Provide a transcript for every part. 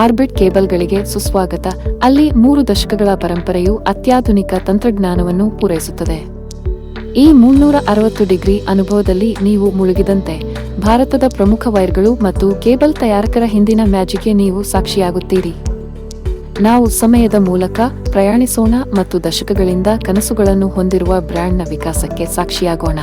Orbit ಕೇಬಲ್ಗಳಿಗೆ ಸುಸ್ವಾಗತ. ಅಲ್ಲಿ 3 ದಶಕಗಳ ಪರಂಪರೆಯು ಅತ್ಯಾಧುನಿಕ ತಂತ್ರಜ್ಞಾನವನ್ನು ಪೂರೈಸುತ್ತದೆ. ಈ 360 ಡಿಗ್ರಿ ಅನುಭವದಲ್ಲಿ ನೀವು ಮುಳುಗಿದಂತೆ ಭಾರತದ ಪ್ರಮುಖ ವೈರ್ಗಳು ಮತ್ತು ಕೇಬಲ್ ತಯಾರಕರ ಹಿಂದಿನ ಮ್ಯಾಜಿಕ್ಗೆ ನೀವು ಸಾಕ್ಷಿಯಾಗುತ್ತೀರಿ. ನಾವು ಸಮಯದ ಮೂಲಕ ಪ್ರಯಾಣಿಸೋಣ ಮತ್ತು ದಶಕಗಳಿಂದ ಕನಸುಗಳನ್ನು ಹೊಂದಿರುವ ಬ್ರ್ಯಾಂಡ್ನ ವಿಕಾಸಕ್ಕೆ ಸಾಕ್ಷಿಯಾಗೋಣ.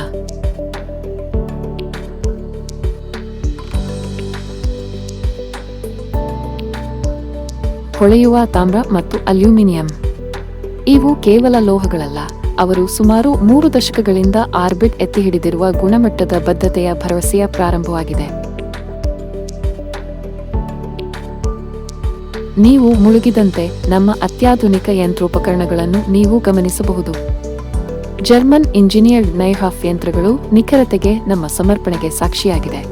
ಹೊಳೆಯುವ ತಾಮ್ರ ಮತ್ತು ಅಲ್ಯೂಮಿನಿಯಂ. ಇವು ಕೇವಲ ಲೋಹಗಳಲ್ಲ, ಅವರು ಸುಮಾರು 3 ದಶಕಗಳಿಂದ ಆರ್ಬಿಟ್ ಎತ್ತಿಹಿಡಿದಿರುವ ಗುಣಮಟ್ಟದ ಬದ್ಧತೆಯ ಭರವಸೆಯ ಪ್ರಾರಂಭವಾಗಿದೆ. ನೀವು ಮುಳುಗಿದಂತೆ ನಮ್ಮ ಅತ್ಯಾಧುನಿಕ ಯಂತ್ರೋಪಕರಣಗಳನ್ನು ನೀವು ಗಮನಿಸಬಹುದು. ಜರ್ಮನ್ ಇಂಜಿನಿಯರ್ಡ್ ನೈಹಾಫ್ ಯಂತ್ರಗಳು ನಿಖರತೆಗೆ ನಮ್ಮ ಸಮರ್ಪಣೆಗೆ ಸಾಕ್ಷಿಯಾಗಿದೆ.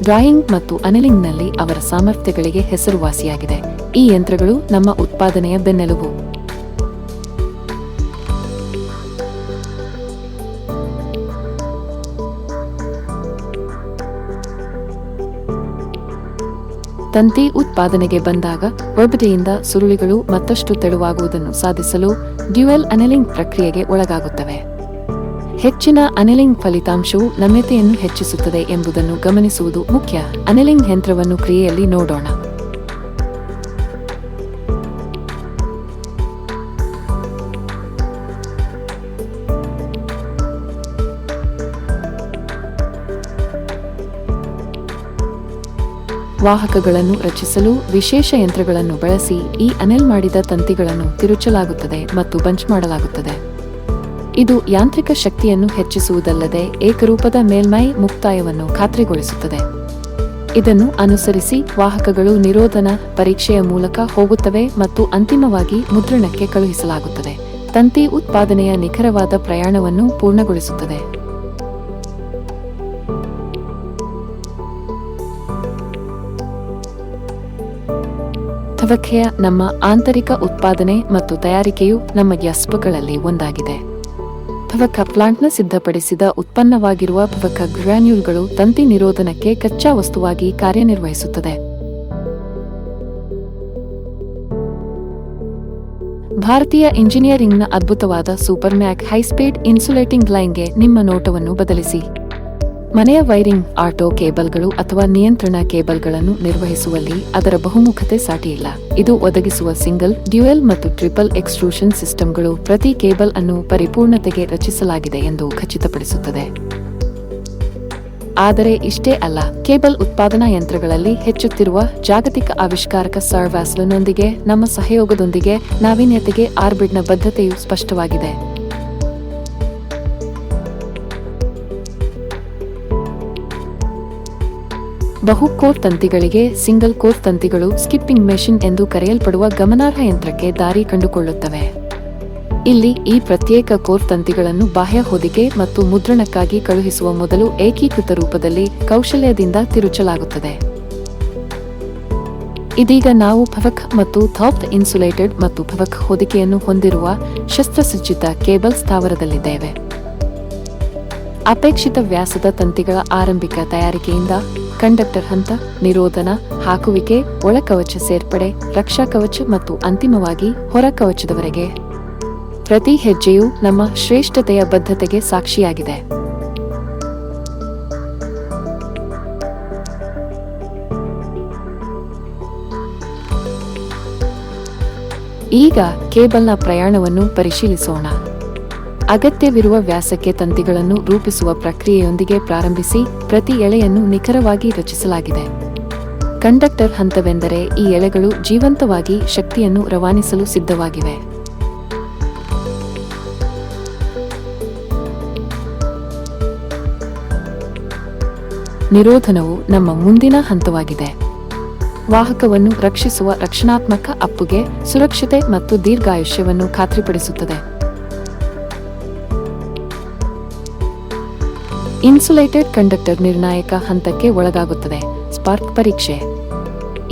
ಡ್ರಾಯಿಂಗ್ ಮತ್ತು ಅನಿಲಿಂಗ್ನಲ್ಲಿ ಅವರ ಸಾಮರ್ಥ್ಯಗಳಿಗೆ ಹೆಸರುವಾಸಿಯಾಗಿದೆ. ಈ ಯಂತ್ರಗಳು ನಮ್ಮ ಉತ್ಪಾದನೆಯ ಬೆನ್ನೆಲುಬು. ತಂತಿ ಉತ್ಪಾದನೆಗೆ ಬಂದಾಗ ಒಬಟೆಯಿಂದ ಸುರುಳಿಗಳು ಮತ್ತಷ್ಟು ತೆಳುವಾಗುವುದನ್ನು ಸಾಧಿಸಲು ಡ್ಯುಯಲ್ ಅನಿಲಿಂಗ್ ಪ್ರಕ್ರಿಯೆಗೆ ಒಳಗಾಗುತ್ತವೆ. ಹೆಚ್ಚಿನ ಅನಿಲಿಂಗ್ ಫಲಿತಾಂಶವು ನಮ್ಯತೆಯನ್ನು ಹೆಚ್ಚಿಸುತ್ತದೆ ಎಂಬುದನ್ನು ಗಮನಿಸುವುದು ಮುಖ್ಯ. ಅನಿಲಿಂಗ್ ಯಂತ್ರವನ್ನು ಕ್ರಿಯೆಯಲ್ಲಿ ನೋಡೋಣ. ವಾಹಕಗಳನ್ನು ರಚಿಸಲು ವಿಶೇಷ ಯಂತ್ರಗಳನ್ನು ಬಳಸಿ ಈ ಅನಿಲ್ ಮಾಡಿದ ತಂತಿಗಳನ್ನು ತಿರುಚಲಾಗುತ್ತದೆ ಮತ್ತು ಬಂಚ್ ಮಾಡಲಾಗುತ್ತದೆ. ಇದು ಯಾಂತ್ರಿಕ ಶಕ್ತಿಯನ್ನು ಹೆಚ್ಚಿಸುವುದಲ್ಲದೆ ಏಕರೂಪದ ಮೇಲ್ಮೈ ಮುಕ್ತಾಯವನ್ನು ಖಾತ್ರಿಗೊಳಿಸುತ್ತದೆ. ಇದನ್ನು ಅನುಸರಿಸಿ ವಾಹಕಗಳು ನಿರೋಧನ ಪರೀಕ್ಷೆಯ ಮೂಲಕ ಹೋಗುತ್ತವೆ ಮತ್ತು ಅಂತಿಮವಾಗಿ ಮುದ್ರಣಕ್ಕೆ ಕಳುಹಿಸಲಾಗುತ್ತದೆ. ತಂತಿ ಉತ್ಪಾದನೆಯ ನಿಖರವಾದ ಪ್ರಯಾಣವನ್ನು ಪೂರ್ಣಗೊಳಿಸುತ್ತದೆ. ಥವಕ್ಕೆಯ ನಮ್ಮ ಆಂತರಿಕ ಉತ್ಪಾದನೆ ಮತ್ತು ತಯಾರಿಕೆಯು ನಮ್ಮ ಯಸ್ಪಗಳಲ್ಲಿ ಒಂದಾಗಿದೆ. ಥವಕ ಪ್ಲಾಂಟ್ನ ಸಿದ್ಧಪಡಿಸಿದ ಉತ್ಪನ್ನವಾಗಿರುವ ಥವಕ ಗ್ರ್ಯಾನ್ಯೂಲ್ಗಳು ತಂತಿ ನಿರೋಧನಕ್ಕೆ ಕಚ್ಚಾ ವಸ್ತುವಾಗಿ ಕಾರ್ಯನಿರ್ವಹಿಸುತ್ತದೆ. ಭಾರತೀಯ ಇಂಜಿನಿಯರಿಂಗ್ನ ಅದ್ಭುತವಾದ ಸೂಪರ್ಮ್ಯಾಕ್ ಹೈಸ್ಪೀಡ್ ಇನ್ಸುಲೇಟಿಂಗ್ ಲೈನ್ಗೆ ನಿಮ್ಮ ನೋಟವನ್ನು ಬದಲಿಸಿ. ಮನೆಯ ವೈರಿಂಗ್, ಆಟೋ ಕೇಬಲ್ಗಳು ಅಥವಾ ನಿಯಂತ್ರಣ ಕೇಬಲ್ಗಳನ್ನು ನಿರ್ವಹಿಸುವಲ್ಲಿ ಅದರ ಬಹುಮುಖತೆ ಸಾಟಿಯಿಲ್ಲ. ಇದು ಒದಗಿಸುವ ಸಿಂಗಲ್, ಡ್ಯುಯಲ್ ಮತ್ತು ಟ್ರಿಪಲ್ ಎಕ್ಸ್ಟ್ರೂಷನ್ ಸಿಸ್ಟಮ್ಗಳು ಪ್ರತಿ ಕೇಬಲ್ ಅನ್ನು ಪರಿಪೂರ್ಣತೆಗೆ ರಚಿಸಲಾಗಿದೆ ಎಂದು ಖಚಿತಪಡಿಸುತ್ತದೆ. ಆದರೆ ಇಷ್ಟೇ ಅಲ್ಲ, ಕೇಬಲ್ ಉತ್ಪಾದನಾ ಯಂತ್ರಗಳಲ್ಲಿ ಹೆಚ್ಚುತ್ತಿರುವ ಜಾಗತಿಕ ಆವಿಷ್ಕಾರಕ ಸರ್ವಾಸ್ವನೊಂದಿಗೆ ನಮ್ಮ ಸಹಯೋಗದೊಂದಿಗೆ ನಾವೀನ್ಯತೆಗೆ ಆರ್ಬಿಟ್ನ ಬದ್ಧತೆಯು ಸ್ಪಷ್ಟವಾಗಿದೆ. ಬಹು ಕೋರ್ ತಂತಿಗಳಿಗೆ ಸಿಂಗಲ್ ಕೋರ್ ತಂತಿಗಳು ಸ್ಕಿಪ್ಪಿಂಗ್ ಮೆಷಿನ್ ಎಂದು ಕರೆಯಲ್ಪಡುವ ಗಮನಾರ್ಹ ಯಂತ್ರಕ್ಕೆ ದಾರಿ ಕಂಡುಕೊಳ್ಳುತ್ತವೆ. ಇಲ್ಲಿ ಈ ಪ್ರತ್ಯೇಕ ಕೋರ್ ತಂತಿಗಳನ್ನು ಬಾಹ್ಯ ಹೊದಿಕೆ ಮತ್ತು ಮುದ್ರಣಕ್ಕಾಗಿ ಕಳುಹಿಸುವ ಮೊದಲು ಏಕೀಕೃತ ರೂಪದಲ್ಲಿ ಕೌಶಲ್ಯದಿಂದ ತಿರುಚಲಾಗುತ್ತದೆ. ಇದೀಗ ನಾವು ಭವಕ್ ಮತ್ತು ಥಾಪ್ಟ್ ಇನ್ಸುಲೇಟೆಡ್ ಮತ್ತು ಭವಕ್ ಹೊದಿಕೆಯನ್ನು ಹೊಂದಿರುವ ಶಸ್ತ್ರಸಜ್ಜಿತ ಕೇಬಲ್ ಸ್ಥಾವರದಲ್ಲಿದ್ದೇವೆ. ಅಪೇಕ್ಷಿತ ವ್ಯಾಸದ ತಂತಿಗಳ ಆರಂಭಿಕ ತಯಾರಿಕೆಯಿಂದ ಕಂಡಕ್ಟರ್ ಹಂತ, ನಿರೋಧನ, ಹಾಕುವಿಕೆ, ಒಳಕವಚ ಸೇರ್ಪಡೆ, ರಕ್ಷಾ ಕವಚ ಮತ್ತು ಅಂತಿಮವಾಗಿ ಹೊರ ಕವಚದವರೆಗೆ ಪ್ರತಿ ಹೆಜ್ಜೆಯೂ ನಮ್ಮ ಶ್ರೇಷ್ಠತೆಯ ಬದ್ಧತೆಗೆ ಸಾಕ್ಷಿಯಾಗಿದೆ. ಈಗ ಕೇಬಲ್ನ ಪ್ರಯಾಣವನ್ನು ಪರಿಶೀಲಿಸೋಣ. ಅಗತ್ಯವಿರುವ ವ್ಯಾಸಕ್ಕೆ ತಂತಿಗಳನ್ನು ರೂಪಿಸುವ ಪ್ರಕ್ರಿಯೆಯೊಂದಿಗೆ ಪ್ರಾರಂಭಿಸಿ. ಪ್ರತಿ ಎಳೆಯನ್ನು ನಿಖರವಾಗಿ ರಚಿಸಲಾಗಿದೆ. ಕಂಡಕ್ಟರ್ ಹಂತವೆಂದರೆ ಈ ಎಳೆಗಳು ಜೀವಂತವಾಗಿ ಶಕ್ತಿಯನ್ನು ರವಾನಿಸಲು ಸಿದ್ಧವಾಗಿವೆ. ನಿರೋಧನವು ನಮ್ಮ ಮುಂದಿನ ಹಂತವಾಗಿದೆ. ವಾಹಕವನ್ನು ರಕ್ಷಿಸುವ ರಕ್ಷಣಾತ್ಮಕ ಅಪ್ಪುಗೆ ಸುರಕ್ಷತೆ ಮತ್ತು ದೀರ್ಘಾಯುಷ್ಯವನ್ನು ಖಾತ್ರಿಪಡಿಸುತ್ತದೆ. ಇನ್ಸುಲೇಟೆಡ್ ಕಂಡಕ್ಟರ್ ನಿರ್ಣಾಯಕ ಹಂತಕ್ಕೆ ಒಳಗಾಗುತ್ತದೆ. ಸ್ಪಾರ್ಕ್ ಪರೀಕ್ಷೆ.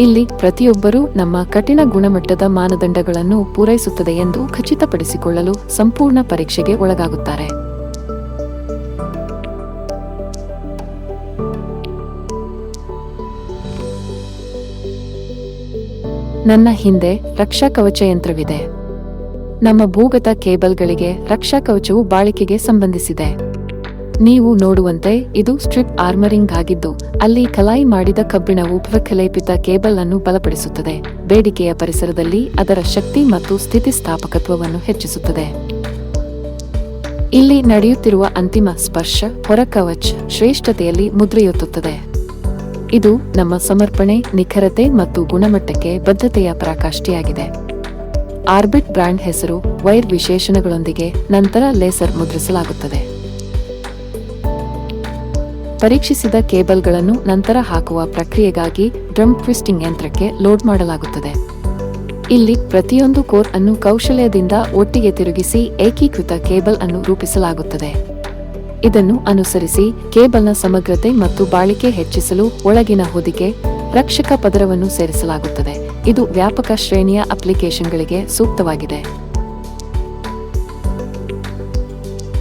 ಇಲ್ಲಿ ಪ್ರತಿಯೊಬ್ಬರೂ ನಮ್ಮ ಕಠಿಣ ಗುಣಮಟ್ಟದ ಮಾನದಂಡಗಳನ್ನು ಪೂರೈಸುತ್ತದೆ ಎಂದು ಖಚಿತಪಡಿಸಿಕೊಳ್ಳಲು ಸಂಪೂರ್ಣ ಪರೀಕ್ಷೆಗೆ ಒಳಗಾಗುತ್ತಾರೆ. ನನ್ನ ಹಿಂದೆ ರಕ್ಷಾ ಕವಚ ಯಂತ್ರವಿದೆ. ನಮ್ಮ ಭೂಗತ ಕೇಬಲ್ಗಳಿಗೆ ರಕ್ಷಾ ಕವಚವು ಬಾಳಿಕೆಗೆ ಸಂಬಂಧಿಸಿದೆ. ನೀವು ನೋಡುವಂತೆ ಇದು ಸ್ಟ್ರಿಪ್ ಆರ್ಮರಿಂಗ್ ಆಗಿದ್ದು, ಅಲ್ಲಿ ಕಲಾಯಿ ಮಾಡಿದ ಕಬ್ಬಿಣವು ಪ್ರಲೇಪಿತ ಕೇಬಲ್ ಅನ್ನು ಬಲಪಡಿಸುತ್ತದೆ, ಬೇಡಿಕೆಯ ಪರಿಸರದಲ್ಲಿ ಅದರ ಶಕ್ತಿ ಮತ್ತು ಸ್ಥಿತಿಸ್ಥಾಪಕತ್ವವನ್ನು ಹೆಚ್ಚಿಸುತ್ತದೆ. ಇಲ್ಲಿ ನಡೆಯುತ್ತಿರುವ ಅಂತಿಮ ಸ್ಪರ್ಶ ಹೊರ ಕವಚ್ ಶ್ರೇಷ್ಠತೆಯಲ್ಲಿ ಮುದ್ರೆಯೊತ್ತುತ್ತದೆ. ಇದು ನಮ್ಮ ಸಮರ್ಪಣೆ, ನಿಖರತೆ ಮತ್ತು ಗುಣಮಟ್ಟಕ್ಕೆ ಬದ್ಧತೆಯ ಪರಾಕಾಷ್ಠೆಯಾಗಿದೆ. ಆರ್ಬಿಟ್ ಬ್ರ್ಯಾಂಡ್ ಹೆಸರು, ವೈರ್ ವಿಶೇಷಣಗಳೊಂದಿಗೆ ನಂತರ ಲೇಸರ್ ಮುದ್ರಿಸಲಾಗುತ್ತದೆ. ಪರೀಕ್ಷಿಸಿದ ಕೇಬಲ್ಗಳನ್ನು ನಂತರ ಹಾಕುವ ಪ್ರಕ್ರಿಯೆಗಾಗಿ ಡ್ರಮ್ ಟ್ವಿಸ್ಟಿಂಗ್ ಯಂತ್ರಕ್ಕೆ ಲೋಡ್ ಮಾಡಲಾಗುತ್ತದೆ. ಇಲ್ಲಿ ಪ್ರತಿಯೊಂದು ಕೋರ್ ಅನ್ನು ಕೌಶಲ್ಯದಿಂದ ಒಟ್ಟಿಗೆ ತಿರುಗಿಸಿ ಏಕೀಕೃತ ಕೇಬಲ್ ಅನ್ನು ರೂಪಿಸಲಾಗುತ್ತದೆ. ಇದನ್ನು ಅನುಸರಿಸಿ ಕೇಬಲ್ನ ಸಮಗ್ರತೆ ಮತ್ತು ಬಾಳಿಕೆ ಹೆಚ್ಚಿಸಲು ಒಳಗಿನ ಹೊದಿಕೆ ರಕ್ಷಕ ಪದರವನ್ನು ಸೇರಿಸಲಾಗುತ್ತದೆ. ಇದು ವ್ಯಾಪಕ ಶ್ರೇಣಿಯ ಅಪ್ಲಿಕೇಶನ್ಗಳಿಗೆ ಸೂಕ್ತವಾಗಿದೆ.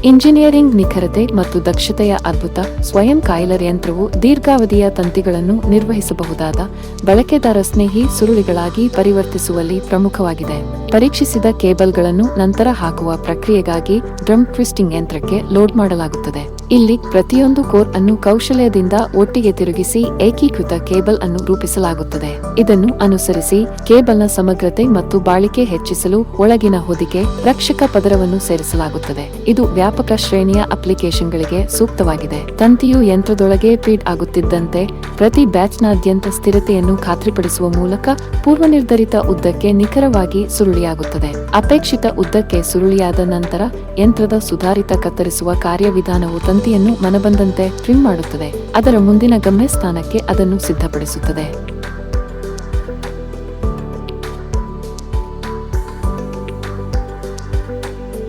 ಇಂಜಿನಿಯರಿಂಗ್ ನಿಖರತೆ ಮತ್ತು ದಕ್ಷತೆಯ ಅದ್ಭುತ ಸ್ವಯಂ ಕಾಯಿಲರ್ ಯಂತ್ರವು ದೀರ್ಘಾವಧಿಯ ತಂತಿಗಳನ್ನು ನಿರ್ವಹಿಸಬಹುದಾದ ಬಳಕೆದಾರ ಸ್ನೇಹಿ ಸುರುಳಿಗಳಾಗಿ ಪರಿವರ್ತಿಸುವಲ್ಲಿ ಪ್ರಮುಖವಾಗಿದೆ. ಪರೀಕ್ಷಿಸಿದ ಕೇಬಲ್ಗಳನ್ನು ನಂತರ ಹಾಕುವ ಪ್ರಕ್ರಿಯೆಗಾಗಿ ಡ್ರಮ್ ಟ್ವಿಸ್ಟಿಂಗ್ ಯಂತ್ರಕ್ಕೆ ಲೋಡ್ ಮಾಡಲಾಗುತ್ತದೆ. ಇಲ್ಲಿ ಪ್ರತಿಯೊಂದು ಕೋರ್ ಅನ್ನು ಕೌಶಲ್ಯದಿಂದ ಒಟ್ಟಿಗೆ ತಿರುಗಿಸಿ ಏಕೀಕೃತ ಕೇಬಲ್ ಅನ್ನು ರೂಪಿಸಲಾಗುತ್ತದೆ. ಇದನ್ನು ಅನುಸರಿಸಿ ಕೇಬಲ್ನ ಸಮಗ್ರತೆ ಮತ್ತು ಬಾಳಿಕೆ ಹೆಚ್ಚಿಸಲು ಒಳಗಿನ ಹೊದಿಕೆ ರಕ್ಷಕ ಪದರವನ್ನು ಸೇರಿಸಲಾಗುತ್ತದೆ. ಇದು ವ್ಯಾಪಕ ಶ್ರೇಣಿಯ ಅಪ್ಲಿಕೇಶನ್ಗಳಿಗೆ ಸೂಕ್ತವಾಗಿದೆ. ತಂತಿಯು ಯಂತ್ರದೊಳಗೆ ಫೀಡ್ ಆಗುತ್ತಿದ್ದಂತೆ ಪ್ರತಿ ಬ್ಯಾಚ್ನಾದ್ಯಂತ ಸ್ಥಿರತೆಯನ್ನು ಖಾತ್ರಿಪಡಿಸುವ ಮೂಲಕ ಪೂರ್ವನಿರ್ಧರಿತ ಉದ್ದಕ್ಕೆ ನಿಖರವಾಗಿ ಸುರುಳಿಯಾಗುತ್ತದೆ. ಅಪೇಕ್ಷಿತ ಉದ್ದಕ್ಕೆ ಸುರುಳಿಯಾದ ನಂತರ ಯಂತ್ರದ ಸುಧಾರಿತ ಕತ್ತರಿಸುವ ಕಾರ್ಯವಿಧಾನವು ತಂತಿಯನ್ನು ಮನಬಂದಂತೆ ಟ್ರಿಮ್ ಮಾಡುತ್ತದೆ, ಅದರ ಮುಂದಿನ ಗಮ್ಯಸ್ಥಾನಕ್ಕೆ ಅದನ್ನು ಸಿದ್ಧಪಡಿಸುತ್ತದೆ.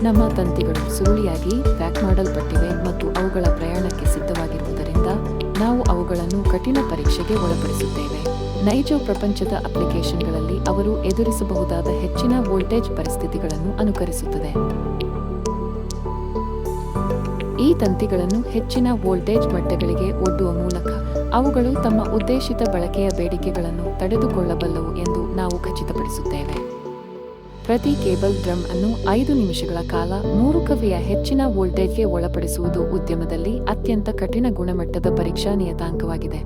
ನಮ್ಮ ತಂತಿಗಳು ಸುರುಳಿಯಾಗಿ ಪ್ಯಾಕ್ ಮಾಡಲ್ಪಟ್ಟಿವೆ ಮತ್ತು ಅವುಗಳ ಪ್ರಯಾಣಕ್ಕೆ ಸಿದ್ಧವಾಗಿರುವುದರಿಂದ ನಾವು ಅವುಗಳನ್ನು ಕಠಿಣ ಪರೀಕ್ಷೆಗೆ ಒಳಪಡಿಸುತ್ತೇವೆ. ನೈಜ ಪ್ರಪಂಚದ ಅಪ್ಲಿಕೇಶನ್ಗಳಲ್ಲಿ ಅವರು ಎದುರಿಸಬಹುದಾದ ಹೆಚ್ಚಿನ ವೋಲ್ಟೇಜ್ ಪರಿಸ್ಥಿತಿಗಳನ್ನು ಅನುಕರಿಸುತ್ತದೆ. ಈ ತಂತಿಗಳನ್ನು ಹೆಚ್ಚಿನ ವೋಲ್ಟೇಜ್ ಮಟ್ಟಗಳಿಗೆ ಒಡ್ಡುವ ಮೂಲಕ ಅವುಗಳು ತಮ್ಮ ಉದ್ದೇಶಿತ ಬಳಕೆಯ ಬೇಡಿಕೆಗಳನ್ನು ತಡೆದುಕೊಳ್ಳಬಲ್ಲವು ಎಂದು ನಾವು ಖಚಿತಪಡಿಸುತ್ತೇವೆ. ಪ್ರತಿ ಕೇಬಲ್ ಡ್ರಮ್ ಅನ್ನು 5 ನಿಮಿಷಗಳ ಕಾಲ 100 kVಯ ಹೆಚ್ಚಿನ ವೋಲ್ಟೇಜ್ಗೆ ಒಳಪಡಿಸುವುದು ಉದ್ಯಮದಲ್ಲಿ ಅತ್ಯಂತ ಕಠಿಣ ಗುಣಮಟ್ಟದ ಪರೀಕ್ಷಾ ನಿಯತಾಂಕವಾಗಿದೆ.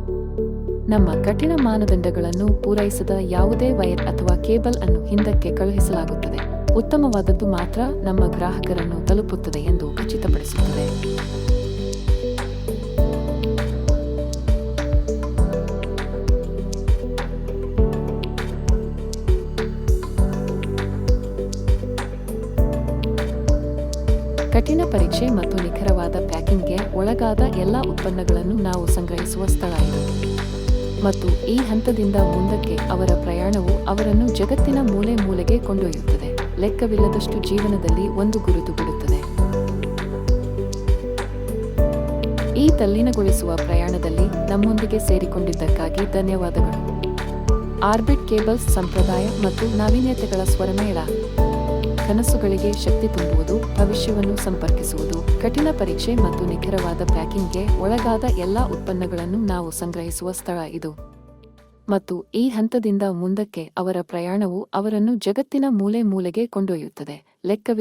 ನಮ್ಮ ಕಠಿಣ ಮಾನದಂಡಗಳನ್ನು ಪೂರೈಸದ ಯಾವುದೇ ವೈರ್ ಅಥವಾ ಕೇಬಲ್ ಅನ್ನು ಹಿಂದಕ್ಕೆ ಕಳುಹಿಸಲಾಗುತ್ತದೆ. ಉತ್ತಮವಾದದ್ದು ಮಾತ್ರ ನಮ್ಮ ಗ್ರಾಹಕರನ್ನು ತಲುಪುತ್ತದೆ ಎಂದು ಖಚಿತಪಡಿಸುತ್ತದೆ. ಕಠಿಣ ಪರೀಕ್ಷೆ ಮತ್ತು ನಿಖರವಾದ ಪ್ಯಾಕಿಂಗ್ಗೆ ಒಳಗಾದ ಎಲ್ಲಾ ಉತ್ಪನ್ನಗಳನ್ನು ನಾವು ಸಂಗ್ರಹಿಸುವ ಸ್ಥಳ ಇದು. ಮತ್ತು ಈ ಹಂತದಿಂದ ಮುಂದಕ್ಕೆ ಅವರ ಪ್ರಯಾಣವು ಅವರನ್ನು ಜಗತ್ತಿನ ಮೂಲೆ ಮೂಲೆಗೆ ಕೊಂಡೊಯ್ಯುತ್ತದೆ. ಲೆಕ್ಕವಿಲ್ಲದಷ್ಟು ಜೀವನದಲ್ಲಿ ಒಂದು ಗುರುತು ಬಿಡುತ್ತದೆ. ಈ ತಲ್ಲೀನಗೊಳಿಸುವ ಪ್ರಯಾಣದಲ್ಲಿ ನಮ್ಮೊಂದಿಗೆ ಸೇರಿಕೊಂಡಿದ್ದಕ್ಕಾಗಿ ಧನ್ಯವಾದಗಳು. ಆರ್ಬಿಟ್ ಕೇಬಲ್ಸ್ ಸಂಪ್ರದಾಯ ಮತ್ತು ನಾವೀನ್ಯತೆಗಳ ಸ್ವರಮೇಳ. ಕನಸುಗಳಿಗೆ ಶಕ್ತಿ ತುಂಬುವುದು, ಭವಿಷ್ಯವನ್ನು ಸಂಪರ್ಕಿಸುವುದು. ಕಠಿಣ ಪರೀಕ್ಷೆ ಮತ್ತು ನಿಖರವಾದ ಪ್ಯಾಕಿಂಗ್ಗೆ ಒಳಗಾದ ಎಲ್ಲಾ ಉತ್ಪನ್ನಗಳನ್ನು ನಾವು ಸಂಗ್ರಹಿಸುವ ಸ್ಥಳ ಇದು. ಮತ್ತು ಈ ಹಂತದಿಂದ ಮುಂದಕ್ಕೆ ಅವರ ಪ್ರಯಾಣವು ಅವರನ್ನು ಜಗತ್ತಿನ ಮೂಲೆ ಮೂಲೆಗೆ ಕೊಂಡೊಯ್ಯುತ್ತದೆ. ಲೆಕ್ಕವಿಲ್ಲ